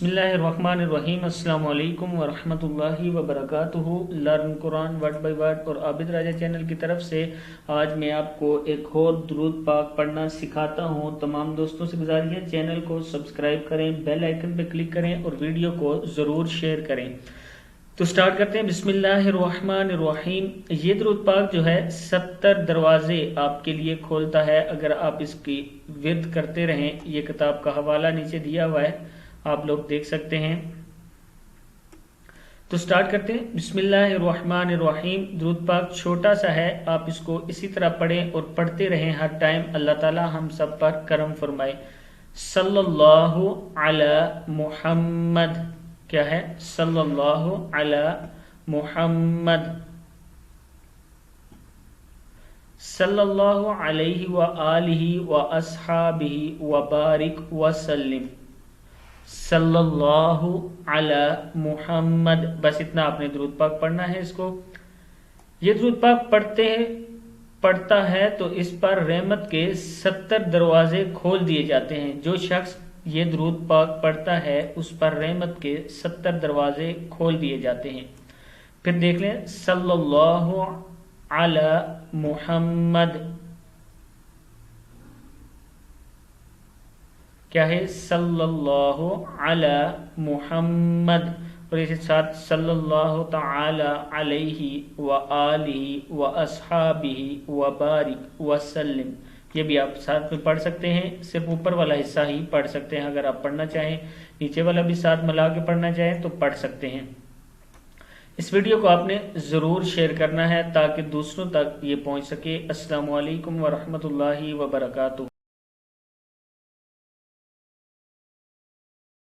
बिस्मिल्लाहिर्रहमानिर्रहीम। अस्सलाम वालेकुम वरहमतुल्लाहि वबरकातुहू। Learn Quran word by word और आबिद राजा चैनल की तरफ से आज मैं आपको एक और दुरूद पाक पढ़ना सिखाता हूँ। तमाम दोस्तों से गुजारिश है चैनल को सब्सक्राइब करें, बेल आइकन पर क्लिक करें और वीडियो को ज़रूर शेयर करें। तो स्टार्ट करते हैं। बिस्मिल्लाहिर्रहमानिर्रहीम। ये दुरूद पाक जो है 70 दरवाजे आपके लिए खोलता है अगर आप इसकी विर्द करते रहें। ये किताब का हवाला नीचे दिया हुआ है, आप लोग देख सकते हैं। तो स्टार्ट करते हैं। बिस्मिल्लाहिर्रहमानिर्रहीम। दुरूद पाक छोटा सा है, आप इसको इसी तरह पढ़ें और पढ़ते रहें हर टाइम। अल्लाह ताला हम सब पर करम फरमाए। सल्लल्लाहु अला मुहम्मद। क्या है? सल्लल्लाहु अला मुहम्मद। सल्लल्लाहु अलैहि व आलिहि व अस्हाबिहि व बारिक व सल्लिम। सल्लल्लाहु अला मुहम्मद। बस इतना आपने दुरूद पाक पढ़ना है। इसको ये दुरूद पाक पढ़ता है तो इस पर रहमत के 70 दरवाजे खोल दिए जाते हैं। जो शख्स ये दुरूद पाक पढ़ता है उस पर रहमत के 70 दरवाजे खोल दिए जाते हैं। फिर देख लें, सल्लल्लाहु अला मुहम्मद। क्या है? सल्लल्लाहु अला मुहम्मद। और इसी साथ सल्लल्लाहु तआला अलैहि व आलिहि व अस्हाबिहि व बारिक व सल्लिम। ये भी आप साथ में पढ़ सकते हैं, सिर्फ ऊपर वाला हिस्सा ही पढ़ सकते हैं। अगर आप पढ़ना चाहें, नीचे वाला भी साथ मिला के पढ़ना चाहें तो पढ़ सकते हैं। इस वीडियो को आपने ज़रूर शेयर करना है ताकि दूसरों तक ये पहुंच सके। अस्सलामु अलैकुम वरहमतुल्लाहि वबरकातुहू।